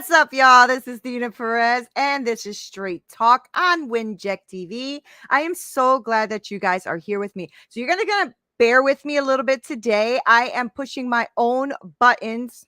What's up, y'all? This is Neena Perez, and this is Straight Talk on Winject TV. I am so glad that you guys are here with me. So you're gonna bear with me a little bit today. I am pushing my own buttons.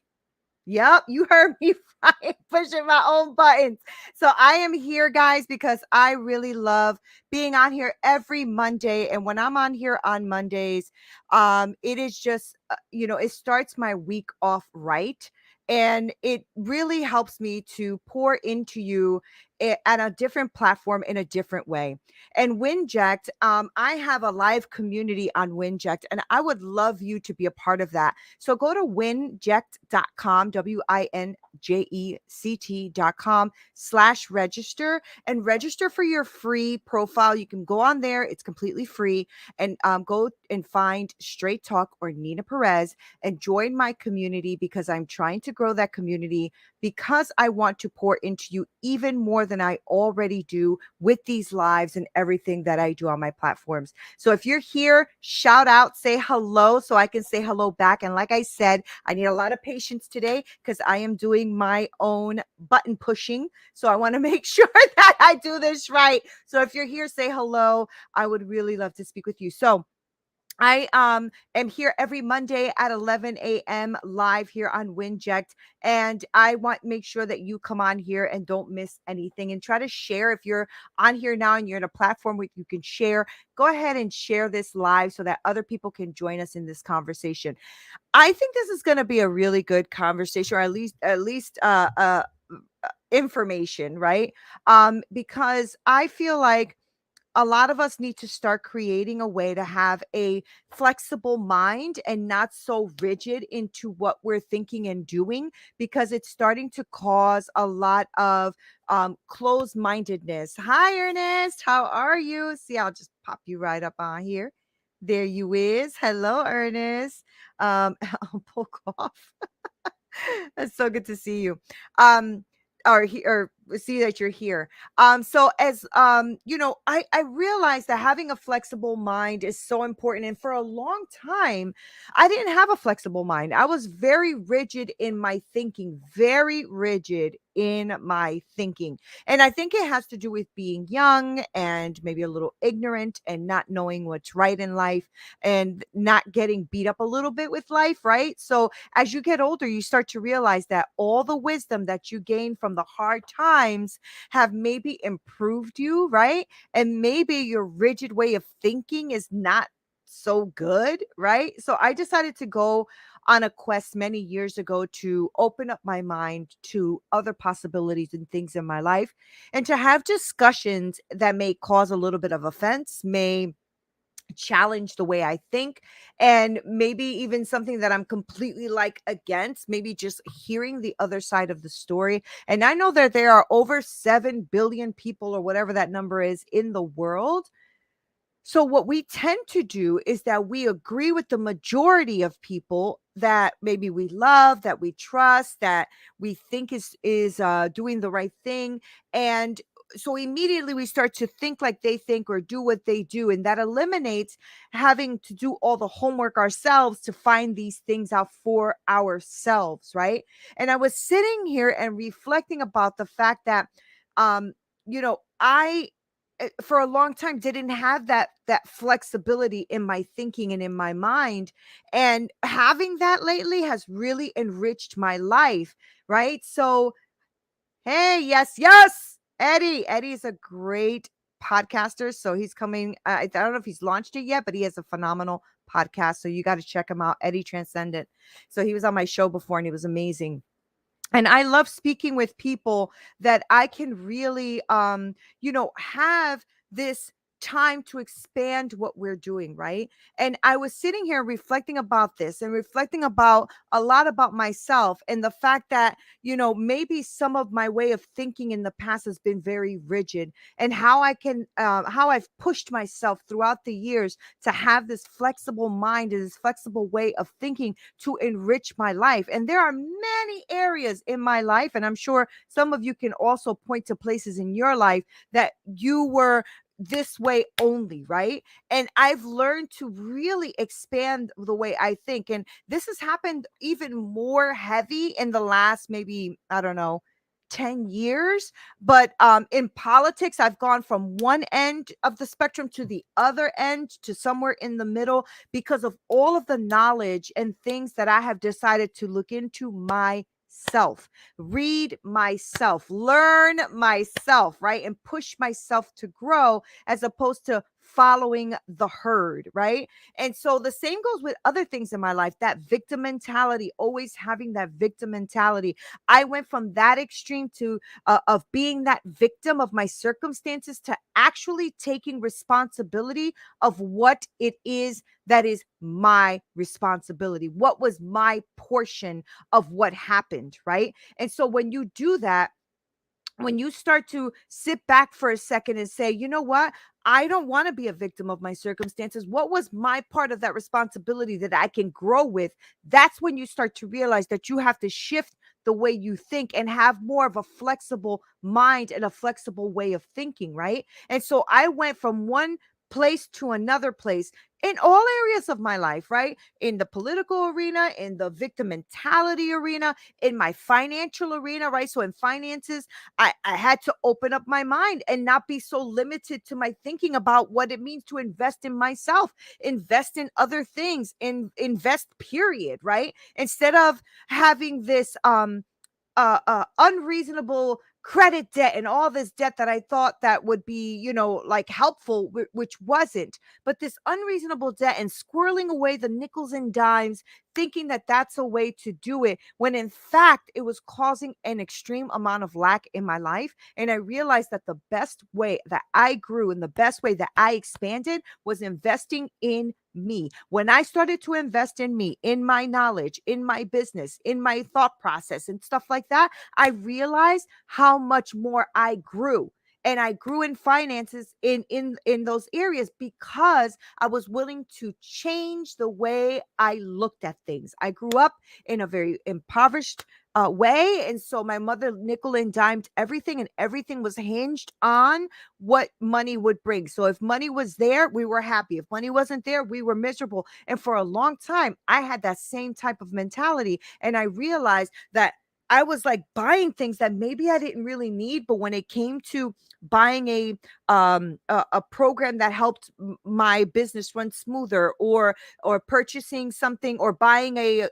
Yep, you heard me right. Pushing my own buttons. So I am here, guys, because I really love being on here every Monday. And when I'm on here on Mondays, it is just, it starts my week off right. And it really helps me to pour into you at a different platform in a different way. And Winject, I have a live community on Winject, and I would love you to be a part of that. So go to winject.com, winject.com/register and register for your free profile. You can go on there. It's completely free, and go and find Straight Talk or Neena Perez and join my community, because I'm trying to grow that community, because I want to pour into you even more than I already do with these lives and everything that I do on my platforms. So if you're here, shout out, say hello so I can say hello back. And like I said, I need a lot of patience today because I am doing my own button pushing. So I want to make sure that I do this right. So if you're here, say hello. I would really love to speak with you. So I am here every Monday at 11 a.m. live here on Winject, and I want make sure that you come on here and don't miss anything, and try to share. If you're on here now and you're in a platform where you can share, go ahead and share this live so that other people can join us in this conversation. I think this is going to be a really good conversation, or at least information, right? Because I feel like a lot of us need to start creating a way to have a flexible mind and not so rigid into what we're thinking and doing, because it's starting to cause a lot of closed mindedness. Hi, Ernest. How are you? See, I'll just pop you right up on here. There you is. Hello, Ernest. I'll poke off. It's so good to see you. Um, or see that you're here. So as I realized that having a flexible mind is so important. And for a long time, I didn't have a flexible mind. I was very rigid in my thinking, very rigid in my thinking. And I think it has to do with being young and maybe a little ignorant and not knowing what's right in life and not getting beat up a little bit with life, right? So as you get older, you start to realize that all the wisdom that you gain from the hard times have maybe improved you, right? And maybe your rigid way of thinking is not so good, right? So I decided to go on a quest many years ago to open up my mind to other possibilities and things in my life, and to have discussions that may cause a little bit of offense, may challenge the way I think, and maybe even something that I'm completely like against, maybe just hearing the other side of the story. And I know that there are over 7 billion people, or whatever that number is, in the world. So what we tend to do is that we agree with the majority of people that maybe we love, that we trust, that we think is doing the right thing. And so immediately we start to think like they think or do what they do, and that eliminates having to do all the homework ourselves to find these things out for ourselves, right? And I was sitting here and reflecting about the fact that I for a long time didn't have that flexibility in my thinking and in my mind, and having that lately has really enriched my life, right? So hey, yes, Eddie is a great podcaster. So he's coming, I don't know if he's launched it yet, but he has a phenomenal podcast, so you got to check him out, Eddie Transcendent. So he was on my show before and he was amazing. And I love speaking with people that I can really have this time to expand what we're doing, right? And I was sitting here reflecting about this and reflecting about a lot about myself, and the fact that maybe some of my way of thinking in the past has been very rigid, and how I've pushed myself throughout the years to have this flexible mind and this flexible way of thinking to enrich my life. And there are many areas in my life, and I'm sure some of you can also point to places in your life that you were this way only, right? And I've learned to really expand the way I think. And this has happened even more heavy in the last, maybe, I don't know, 10 years, but in politics I've gone from one end of the spectrum to the other end to somewhere in the middle because of all of the knowledge and things that I have decided to look into myself, read myself, learn myself, right? And push myself to grow as opposed to following the herd, right? And so the same goes with other things in my life, that victim mentality, always having that victim mentality. I went from that extreme to of being that victim of my circumstances to actually taking responsibility of what it is that is my responsibility. What was my portion of what happened, right? And so when you do that, when you start to sit back for a second and say, you know what? I don't want to be a victim of my circumstances. What was my part of that responsibility that I can grow with? That's when you start to realize that you have to shift the way you think and have more of a flexible mind and a flexible way of thinking, right? And so I went from one place to another place in all areas of my life, right? In the political arena, in the victim mentality arena, in my financial arena, right? So in finances, I had to open up my mind and not be so limited to my thinking about what it means to invest in myself, invest in other things, invest, period, right? Instead of having this unreasonable credit debt and all this debt that I thought that would be, like helpful, which wasn't. But this unreasonable debt and squirreling away the nickels and dimes, thinking that that's a way to do it, when in fact it was causing an extreme amount of lack in my life. And I realized that the best way that I grew and the best way that I expanded was investing in me. When I started to invest in me, in my knowledge, in my business, in my thought process and stuff like that, I realized how much more I grew. And I grew in finances in those areas because I was willing to change the way I looked at things. I grew up in a very impoverished way, and so my mother nickel and dimed everything, and everything was hinged on what money would bring. So if money was there, we were happy. If money wasn't there, we were miserable. And for a long time, I had that same type of mentality. And I realized that I was like buying things that maybe I didn't really need, but when it came to buying a program that helped my business run smoother, or purchasing something, or buying a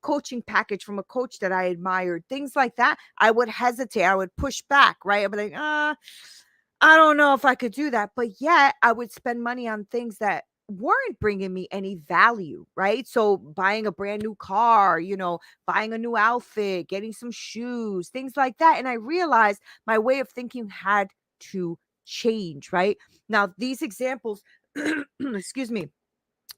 coaching package from a coach that I admired, things like that, I would hesitate. I would push back, right? I'd be like, I don't know if I could do that. But yet I would spend money on things that weren't bringing me any value, right? So buying a brand new car, buying a new outfit, getting some shoes, things like that. And I realized my way of thinking had to change, right? Now, these examples, excuse me,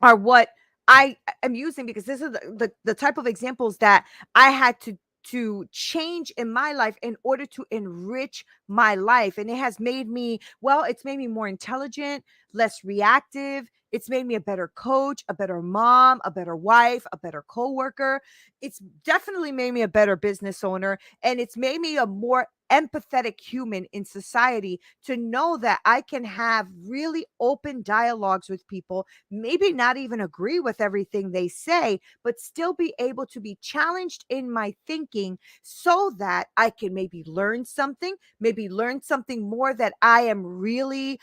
are what I am using because this is the type of examples that I had to change in my life in order to enrich my life. And it has made me, well, it's made me more intelligent, less reactive. It's made me a better coach, a better mom, a better wife, a better coworker. It's definitely made me a better business owner, and it's made me a more empathetic human in society, to know that I can have really open dialogues with people, maybe not even agree with everything they say, but still be able to be challenged in my thinking so that I can maybe learn something more that I am really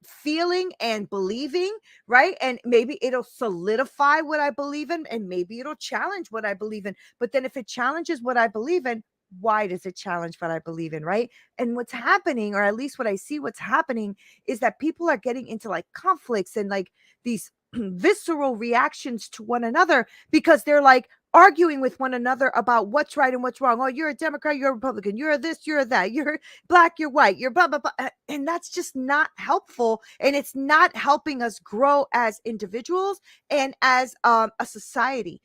feeling and believing, right? And maybe it'll solidify what I believe in, and maybe it'll challenge what I believe in. But then if it challenges what I believe in, why does it challenge what I believe in, right? And what's happening, or at least what I see what's happening, is that people are getting into like conflicts and like these visceral reactions to one another, because they're like arguing with one another about what's right and what's wrong. Oh, you're a Democrat, you're a Republican, you're this, you're that, you're black, you're white, you're blah, blah, blah. And that's just not helpful. And it's not helping us grow as individuals and as a society.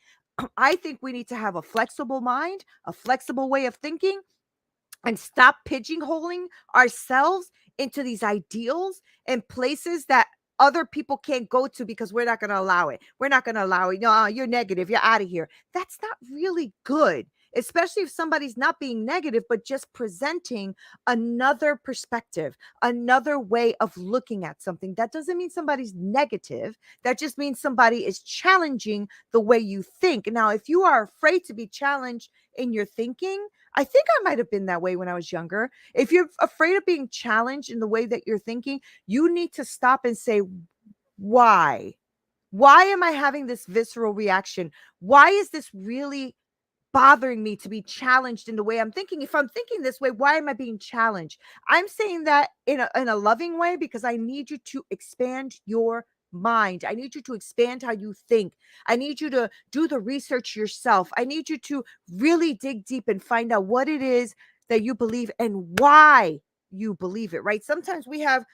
I think we need to have a flexible mind, a flexible way of thinking, and stop pigeonholing ourselves into these ideals and places that other people can't go to because we're not going to allow it. We're not going to allow it. No, you're negative. You're out of here. That's not really good, especially if somebody's not being negative, but just presenting another perspective, another way of looking at something. That doesn't mean somebody's negative. That just means somebody is challenging the way you think. Now, if you are afraid to be challenged in your thinking, I think I might have been that way when I was younger. If you're afraid of being challenged in the way that you're thinking, you need to stop and say, why? Why am I having this visceral reaction? Why is this really bothering me to be challenged in the way I'm thinking? If I'm thinking this way, why am I being challenged? I'm saying that in a loving way because I need you to expand your mind. I need you to expand how you think. I need you to do the research yourself. I need you to really dig deep and find out what it is that you believe and why you believe it, right? Sometimes we have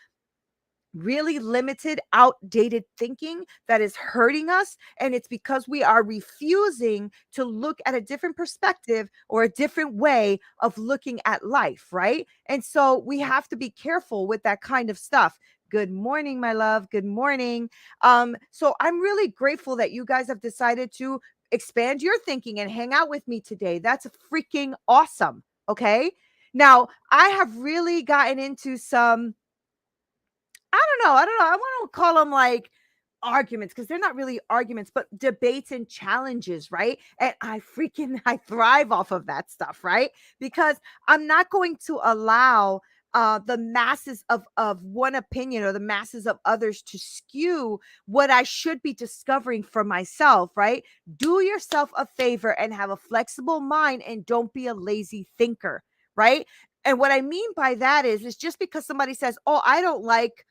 really limited, outdated thinking that is hurting us. And it's because we are refusing to look at a different perspective or a different way of looking at life, right? And so we have to be careful with that kind of stuff. Good morning, my love. Good morning. So I'm really grateful that you guys have decided to expand your thinking and hang out with me today. That's freaking awesome. Okay. Now, I have really gotten into some, I don't know. I want to call them like arguments because they're not really arguments, but debates and challenges, right? And I thrive off of that stuff, right? Because I'm not going to allow the masses of one opinion or the masses of others to skew what I should be discovering for myself, right? Do yourself a favor and have a flexible mind and don't be a lazy thinker, right? And what I mean by that is just because somebody says, "Oh, I don't like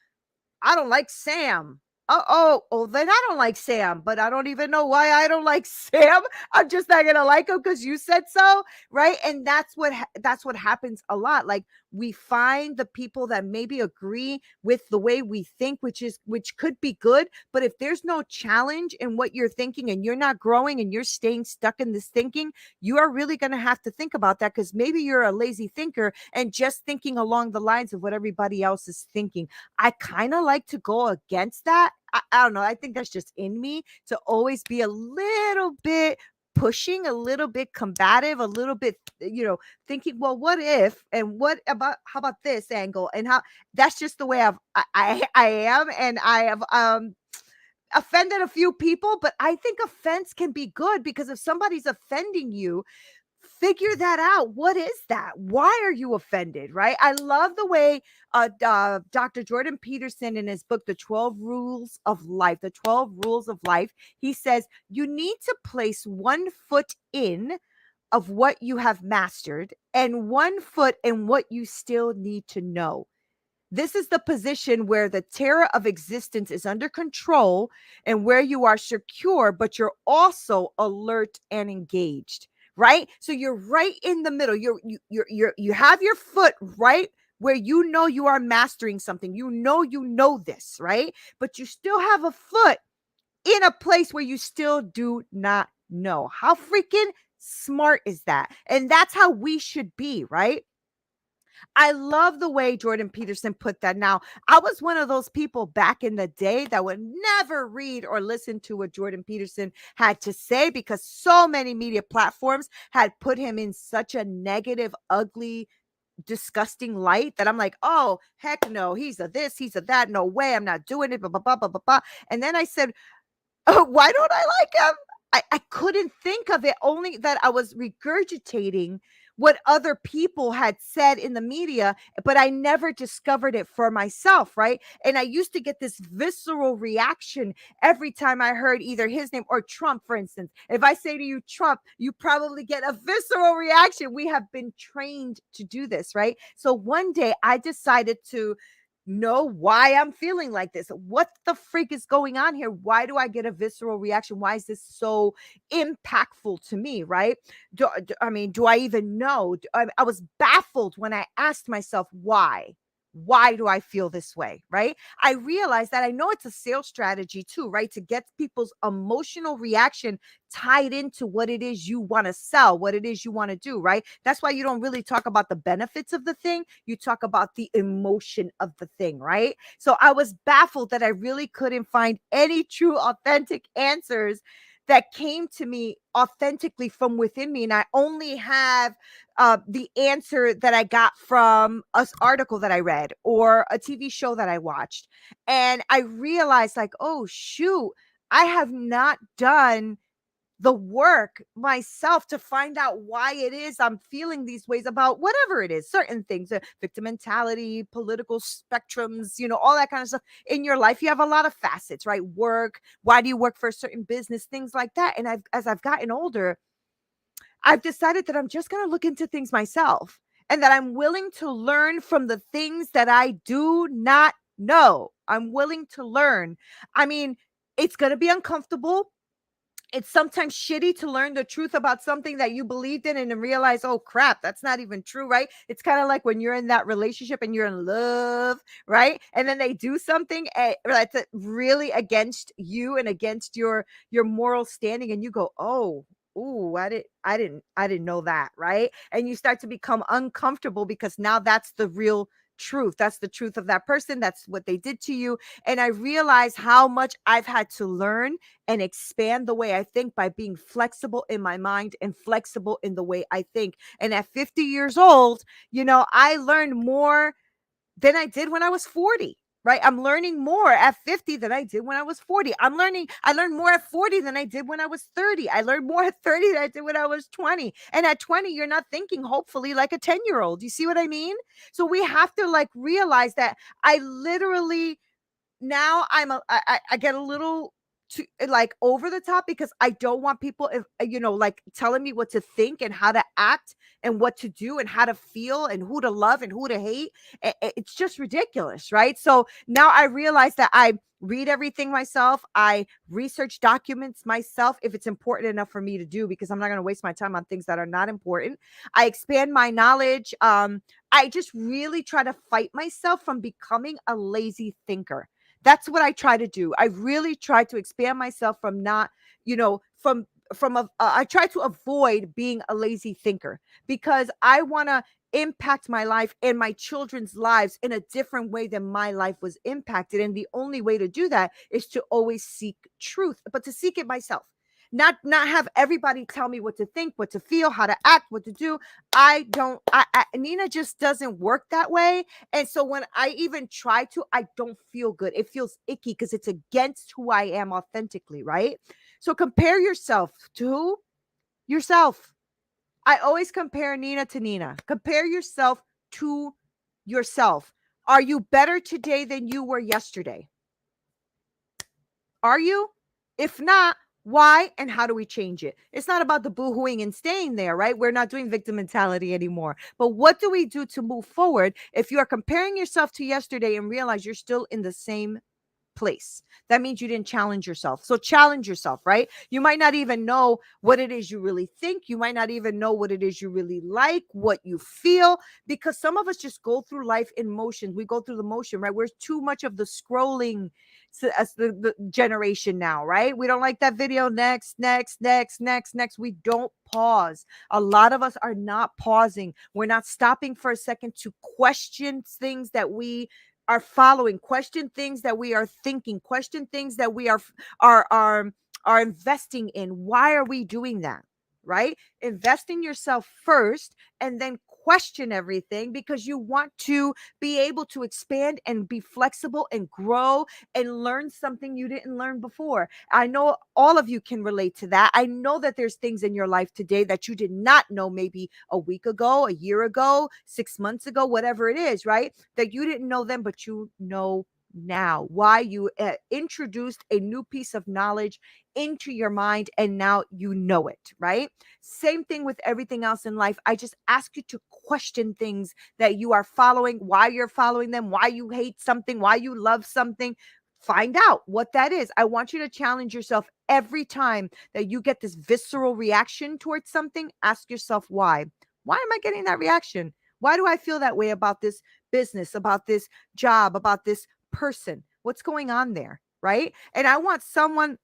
Sam." Oh, then I don't like Sam, but I don't even know why I don't like Sam. I'm just not gonna like him because you said so, right? And that's what happens a lot. Like we find the people that maybe agree with the way we think, which could be good, but if there's no challenge in what you're thinking and you're not growing and you're staying stuck in this thinking, you are really gonna have to think about that because maybe you're a lazy thinker and just thinking along the lines of what everybody else is thinking. I kind of like to go against that. I don't know. I think that's just in me to always be a little bit pushing, a little bit combative, a little bit, thinking, well, what if, and what about, how about this angle? And how that's just the way I am. And I have, offended a few people, but I think offense can be good because if somebody's offending you, figure that out. What is that? Why are you offended? Right? I love the way Dr. Jordan Peterson in his book, The 12 Rules of Life, he says you need to place 1 foot in of what you have mastered and 1 foot in what you still need to know. This is the position where the terror of existence is under control and where you are secure, but you're also alert and engaged, right? So you're right in the middle. You have your foot right where you are mastering something. You know this, right? But you still have a foot in a place where you still do not know. How freaking smart is that? And that's how we should be, right? I love the way Jordan Peterson put that. Now, I was one of those people back in the day that would never read or listen to what Jordan Peterson had to say because so many media platforms had put him in such a negative, ugly, disgusting light that I'm like, oh, heck no, he's a this, he's a that. No way, I'm not doing it. Blah, blah, blah, blah, blah, blah. And then I said, oh, why don't I like him? I couldn't think of it, only that I was regurgitating what other people had said in the media, but I never discovered it for myself, right? And I used to get this visceral reaction every time I heard either his name or Trump, for instance. If I say to you, Trump, you probably get a visceral reaction. We have been trained to do this, right? So one day I decided to know why I'm feeling like this. What the freak is going on here? Why do I get a visceral reaction? Why is this so impactful to me? Right? I mean, do I even know? I was baffled when I asked myself why. Why do I feel this way? Right? I realized that I know it's a sales strategy too, right? To get people's emotional reaction tied into what it is you want to sell, what it is you want to do, right? That's why you don't really talk about the benefits of the thing. You talk about the emotion of the thing, right? So I was baffled that I really couldn't find any true, authentic answers that came to me authentically from within me. And I only have the answer that I got from an article that I read or a TV show that I watched. And I realized, like, oh, shoot, I have not done the work myself to find out why it is I'm feeling these ways about whatever it is, certain things, victim mentality, political spectrums, all that kind of stuff in your life. You have a lot of facets, right? Work, why do you work for a certain business, things like that. And as I've gotten older, I've decided that I'm just going to look into things myself and that I'm willing to learn from the things that I do not know. I'm willing to learn. I mean, it's going to be uncomfortable. It's sometimes shitty to learn the truth about something that you believed in and then realize, oh crap, that's not even true, right? It's kind of like when you're in that relationship and you're in love, right? And then they do something that's really against you and against your moral standing, and you go, oh, ooh, I didn't know that, right? And you start to become uncomfortable because now that's the real truth. That's the truth of that person. That's what they did to you. And I realize how much I've had to learn and expand the way I think by being flexible in my mind and flexible in the way I think. And at 50 years old, I learned more than I did when I was 40. Right. I'm learning more at 50 than I did when I was 40. I learned more at 40 than I did when I was 30. I learned more at 30 than I did when I was 20. And at 20, you're not thinking, hopefully, like a 10-year-old. You see what I mean? So we have to like realize that I literally now I get a little too like over the top because I don't want people if like telling me what to think and how to act and what to do and how to feel and who to love and who to hate. It's just ridiculous, right? So now I realize that I read everything myself. I research documents myself if it's important enough for me to do, because I'm not going to waste my time on things that are not important. I expand my knowledge. I just really try to fight myself from becoming a lazy thinker. That's what I try to do. I really try to expand myself from not, from I try to avoid being a lazy thinker because I want to impact my life and my children's lives in a different way than my life was impacted. And the only way to do that is to always seek truth, but to seek it myself. Not have everybody tell me what to think, what to feel, how to act, what to do. I don't Nina just doesn't work that way. And so when I even try to, I don't feel good. It feels icky because it's against who I am authentically, right? So compare yourself to who? Yourself. I always compare Nina to Nina. Compare yourself to yourself. Are you better today than you were yesterday? Are you? If not, why and how do we change it? It's not about the boohooing and staying there, right? We're not doing victim mentality anymore. But what do we do to move forward if you are comparing yourself to yesterday and realize you're still in the same place? That means you didn't challenge yourself. So challenge yourself, right? You might not even know what it is you really think. You might not even know what it is you really like, what you feel, because some of us just go through life in motion. We go through the motion, right? We're too much of the scrolling as the generation now, right? We don't like that video. Next, next, next, next, next. We don't pause. A lot of us are not pausing. We're not stopping for a second to question things that we are following, question things that we are thinking, question things that we are are investing in. Why are we doing that? Right? Invest in yourself first and then question everything, because you want to be able to expand and be flexible and grow and learn something you didn't learn before. I know all of you can relate to that. I know that there's things in your life today that you did not know maybe a week ago, a year ago, 6 months ago, whatever it is, right? That you didn't know then, but you know now. Why? You introduced a new piece of knowledge into your mind and now you know it, right? Same thing with everything else in life. I just ask you to question things that you are following, why you're following them, why you hate something, why you love something. Find out what that is. I want you to challenge yourself every time that you get this visceral reaction towards something. Ask yourself why. Why am I getting that reaction? Why do I feel that way about this business, about this job, about this person? What's going on there? Right. And I want someone,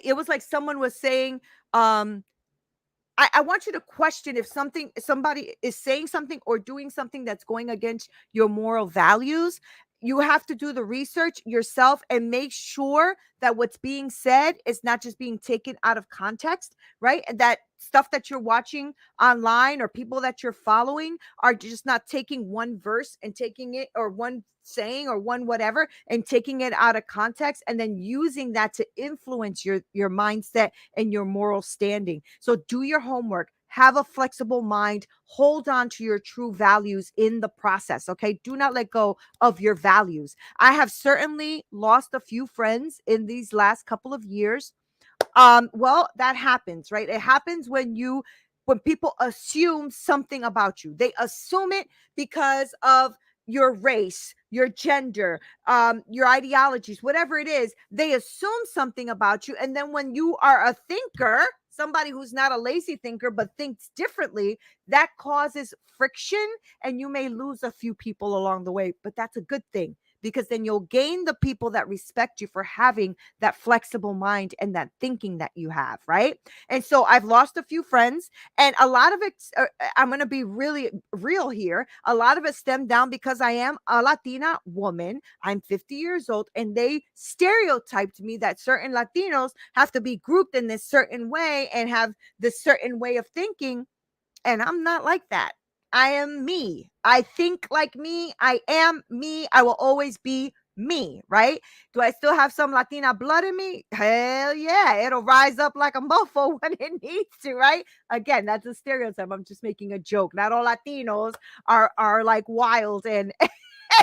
it was like someone was saying, I want you to question if somebody is saying something or doing something that's going against your moral values. You have to do the research yourself and make sure that what's being said is not just being taken out of context, right? And that stuff that you're watching online or people that you're following are just not taking one verse and taking it, or one saying or one whatever, and taking it out of context and then using that to influence your mindset and your moral standing. So do your homework, have a flexible mind, hold on to your true values in the process. Okay, do not let go of your values. I have certainly lost a few friends in these last couple of years. Well, that happens, right? It happens when people assume something about you. They assume it because of your race, your gender, your ideologies, whatever it is. They assume something about you, and then when you are a thinker, somebody who's not a lazy thinker but thinks differently, that causes friction, and you may lose a few people along the way. But that's a good thing, because then you'll gain the people that respect you for having that flexible mind and that thinking that you have, right? And so I've lost a few friends, and a lot of it, I'm going to be really real here. A lot of it stemmed down because I am a Latina woman. I'm 50 years old, and they stereotyped me that certain Latinos have to be grouped in this certain way and have this certain way of thinking. And I'm not like that. I am me. I think like me. I am me. I will always be me, right? Do I still have some Latina blood in me? Hell yeah. It'll rise up like a mofo when it needs to, right? Again, that's a stereotype. I'm just making a joke. Not all Latinos are like wild and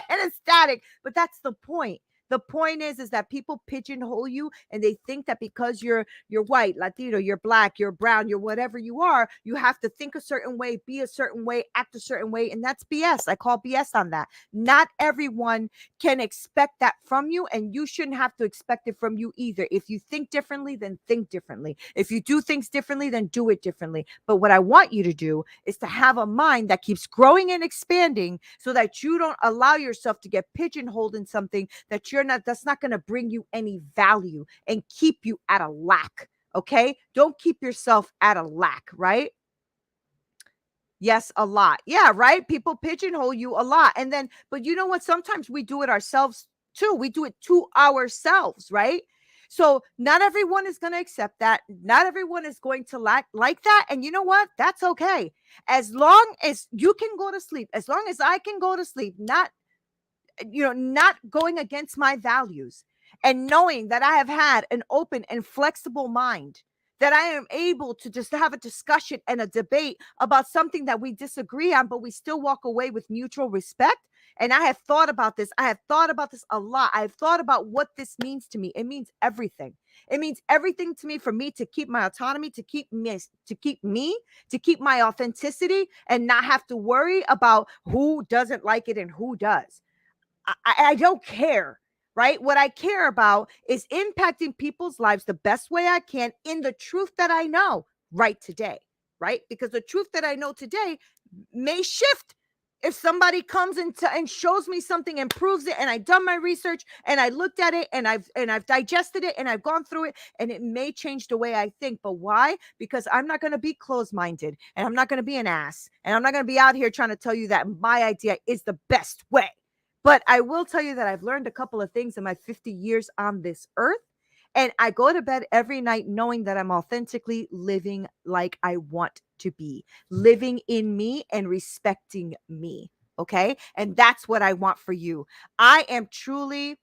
and ecstatic, but that's the point. The point is that people pigeonhole you, and they think that because you're white, Latino, you're black, you're brown, you're whatever you are, you have to think a certain way, be a certain way, act a certain way, and that's BS. I call BS on that. Not everyone can expect that from you, and you shouldn't have to expect it from you either. If you think differently, then think differently. If you do things differently, then do it differently. But what I want you to do is to have a mind that keeps growing and expanding, so that you don't allow yourself to get pigeonholed in something that's not going to bring you any value and keep you at a lack. Okay, don't keep yourself at a lack, right? Yes, a lot. Yeah, right. People pigeonhole you a lot. And then, but you know what? Sometimes we do it ourselves too. We do it to ourselves, right? So not everyone is going to accept that. Not everyone is going to like that. And you know what? That's okay. As long as you can go to sleep, as long as I can go to sleep, not going against my values, and knowing that I have had an open and flexible mind, that I am able to just have a discussion and a debate about something that we disagree on, but we still walk away with mutual respect. And I have thought about this. I have thought about this a lot. I've thought about what this means to me. It means everything. It means everything to me, for me to keep my autonomy, to keep my authenticity, and not have to worry about who doesn't like it and who does. I don't care, right? What I care about is impacting people's lives the best way I can in the truth that I know right today, right? Because the truth that I know today may shift if somebody comes and shows me something and proves it, and I've done my research and I looked at it and I've digested it and I've gone through it, and it may change the way I think. But why? Because I'm not going to be closed-minded, and I'm not going to be an ass, and I'm not going to be out here trying to tell you that my idea is the best way. But I will tell you that I've learned a couple of things in my 50 years on this earth. And I go to bed every night knowing that I'm authentically living like I want to be, living in me and respecting me. Okay. And that's what I want for you. I am truly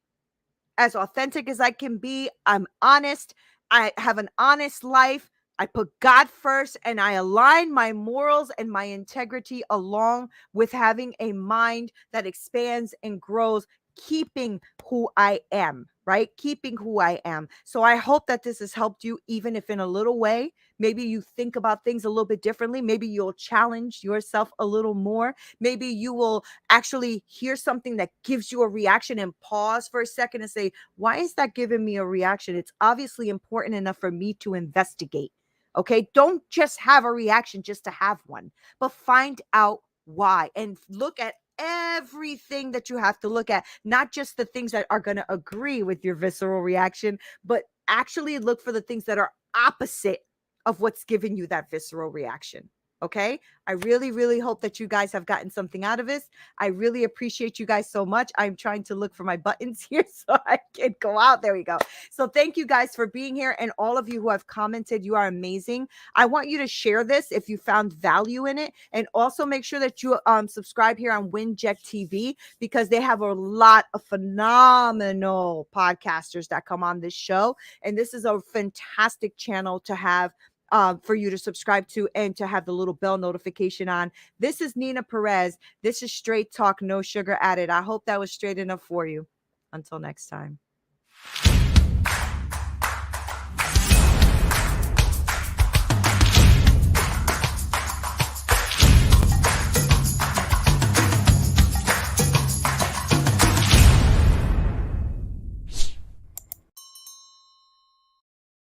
as authentic as I can be. I'm honest. I have an honest life. I put God first, and I align my morals and my integrity along with having a mind that expands and grows, keeping who I am, right? Keeping who I am. So I hope that this has helped you, even if in a little way. Maybe you think about things a little bit differently. Maybe you'll challenge yourself a little more. Maybe you will actually hear something that gives you a reaction and pause for a second and say, why is that giving me a reaction? It's obviously important enough for me to investigate. Okay. Don't just have a reaction just to have one, but find out why and look at everything that you have to look at, not just the things that are going to agree with your visceral reaction, but actually look for the things that are opposite of what's giving you that visceral reaction. Okay. I really, really hope that you guys have gotten something out of this. I really appreciate you guys so much. I'm trying to look for my buttons here so I can go out. There we go. So thank you guys for being here. And all of you who have commented, you are amazing. I want you to share this if you found value in it. And also make sure that you subscribe here on Winject TV, because they have a lot of phenomenal podcasters that come on this show. And this is a fantastic channel to have for you to subscribe to and to have the little bell notification on. This is Neena Perez. This is Straight Talk, no sugar added. I hope that was straight enough for you. Until next time.